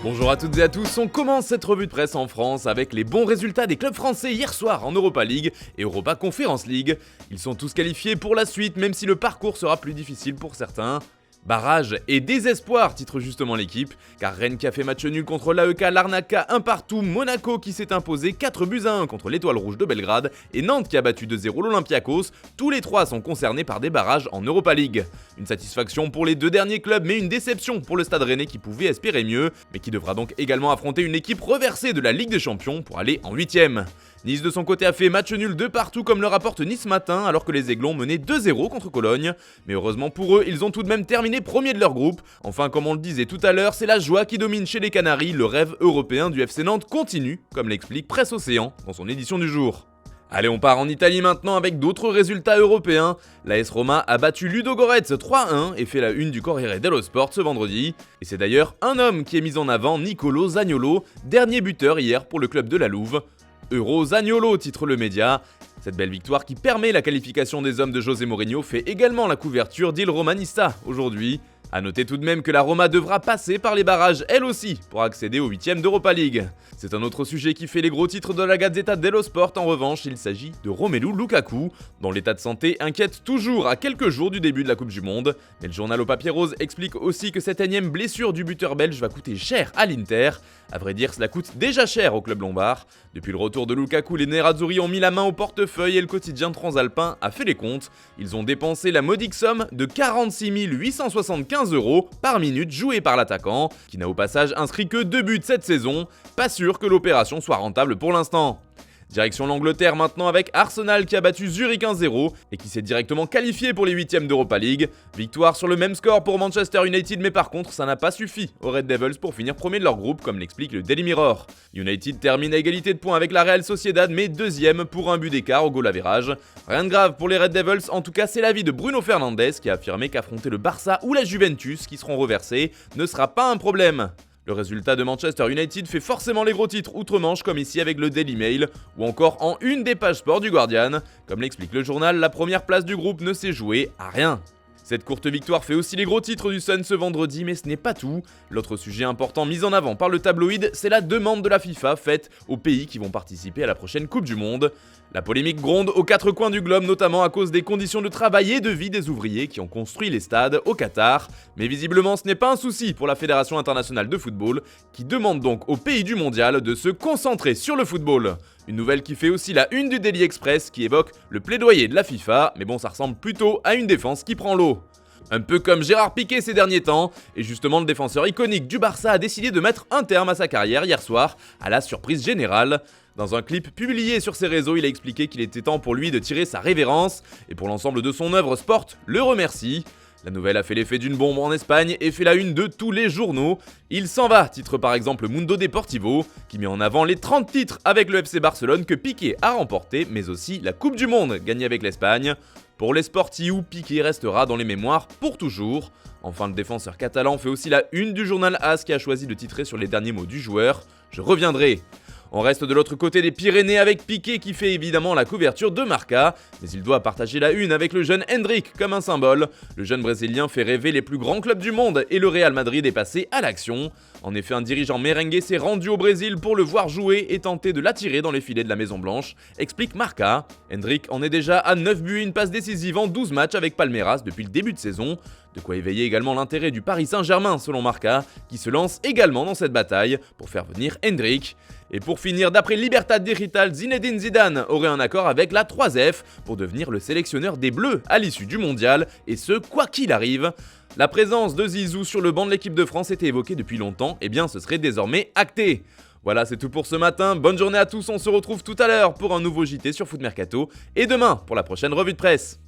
Bonjour à toutes et à tous, on commence cette revue de presse en France avec les bons résultats des clubs français hier soir en Europa League et Europa Conference League. Ils sont tous qualifiés pour la suite même si le parcours sera plus difficile pour certains. Barrage et désespoir titre justement l'équipe, car Rennes qui a fait match nul contre l'AEK Larnaca 1 partout, Monaco qui s'est imposé 4-1 contre l'Étoile Rouge de Belgrade et Nantes qui a battu 2-0 l'Olympiakos, tous les trois sont concernés par des barrages en Europa League. Une satisfaction pour les deux derniers clubs mais une déception pour le Stade Rennais qui pouvait espérer mieux, mais qui devra donc également affronter une équipe reversée de la Ligue des Champions pour aller en 8ème. Nice de son côté a fait match nul de partout comme le rapporte Nice Matin alors que les Aiglons menaient 2-0 contre Cologne. Mais heureusement pour eux, ils ont tout de même terminé premier de leur groupe. Enfin, comme on le disait tout à l'heure, c'est la joie qui domine chez les Canaries, le rêve européen du FC Nantes continue, comme l'explique Presse Océan dans son édition du jour. Allez, on part en Italie maintenant avec d'autres résultats européens. L'AS Roma a battu Ludogorets 3-1 et fait la une du Corriere dello Sport ce vendredi. Et c'est d'ailleurs un homme qui est mis en avant, Nicolo Zaniolo, dernier buteur hier pour le club de la Louve. Euro Zaniolo titre le média. Cette belle victoire qui permet la qualification des hommes de José Mourinho fait également la couverture d'Il Romanista aujourd'hui. A noter tout de même que la Roma devra passer par les barrages elle aussi pour accéder au 8ème d'Europa League. C'est un autre sujet qui fait les gros titres de la Gazzetta dello Sport, en revanche il s'agit de Romelu Lukaku, dont l'état de santé inquiète toujours à quelques jours du début de la Coupe du Monde. Mais le journal au papier rose explique aussi que cette énième blessure du buteur belge va coûter cher à l'Inter. A vrai dire, cela coûte déjà cher au club lombard. Depuis le retour de Lukaku, les Nerazzurri ont mis la main au portefeuille et le quotidien transalpin a fait les comptes. Ils ont dépensé la modique somme de 46 875 € par minute jouée par l'attaquant, qui n'a au passage inscrit que 2 buts cette saison. Pas sûr que l'opération soit rentable pour l'instant. Direction l'Angleterre maintenant avec Arsenal qui a battu Zurich 1-0 et qui s'est directement qualifié pour les 8ème d'Europa League. Victoire sur le même score pour Manchester United, mais par contre ça n'a pas suffi aux Red Devils pour finir premier de leur groupe comme l'explique le Daily Mirror. United termine à égalité de points avec la Real Sociedad mais deuxième pour un but d'écart au goal average. Rien de grave pour les Red Devils, en tout cas c'est l'avis de Bruno Fernandes qui a affirmé qu'affronter le Barça ou la Juventus qui seront reversés ne sera pas un problème. Le résultat de Manchester United fait forcément les gros titres outre-Manche comme ici avec le Daily Mail ou encore en une des pages sport du Guardian. Comme l'explique le journal, la première place du groupe ne s'est jouée à rien. Cette courte victoire fait aussi les gros titres du Sun ce vendredi, mais ce n'est pas tout. L'autre sujet important mis en avant par le tabloïd, c'est la demande de la FIFA faite aux pays qui vont participer à la prochaine Coupe du Monde. La polémique gronde aux quatre coins du globe, notamment à cause des conditions de travail et de vie des ouvriers qui ont construit les stades au Qatar. Mais visiblement, ce n'est pas un souci pour la Fédération internationale de football, qui demande donc aux pays du mondial de se concentrer sur le football. Une nouvelle qui fait aussi la une du Daily Express qui évoque le plaidoyer de la FIFA, mais bon, ça ressemble plutôt à une défense qui prend l'eau. Un peu comme Gérard Piqué ces derniers temps, et justement le défenseur iconique du Barça a décidé de mettre un terme à sa carrière hier soir, à la surprise générale. Dans un clip publié sur ses réseaux, il a expliqué qu'il était temps pour lui de tirer sa révérence, et pour l'ensemble de son œuvre, Sport le remercie. La nouvelle a fait l'effet d'une bombe en Espagne et fait la une de tous les journaux. Il s'en va, titre par exemple Mundo Deportivo, qui met en avant les 30 titres avec le FC Barcelone que Piqué a remporté, mais aussi la Coupe du Monde gagnée avec l'Espagne. Pour les sportifs, Piqué restera dans les mémoires pour toujours. Enfin, le défenseur catalan fait aussi la une du journal AS qui a choisi de titrer sur les derniers mots du joueur « Je reviendrai ». On reste de l'autre côté des Pyrénées avec Piqué qui fait évidemment la couverture de Marca, mais il doit partager la une avec le jeune Endrick comme un symbole. Le jeune brésilien fait rêver les plus grands clubs du monde et le Real Madrid est passé à l'action. En effet, un dirigeant merengue s'est rendu au Brésil pour le voir jouer et tenter de l'attirer dans les filets de la Maison Blanche, explique Marca. Endrick en est déjà à 9 buts et une passe décisive en 12 matchs avec Palmeiras depuis le début de saison. De quoi éveiller également l'intérêt du Paris Saint-Germain selon Marca, qui se lance également dans cette bataille pour faire venir Endrick. Et pour finir, d'après Libertad Digital, Zinedine Zidane aurait un accord avec la 3F pour devenir le sélectionneur des Bleus à l'issue du mondial, et ce quoi qu'il arrive. La présence de Zizou sur le banc de l'équipe de France était évoquée depuis longtemps, et bien ce serait désormais acté. Voilà, c'est tout pour ce matin, bonne journée à tous, on se retrouve tout à l'heure pour un nouveau JT sur Foot Mercato, et demain pour la prochaine revue de presse.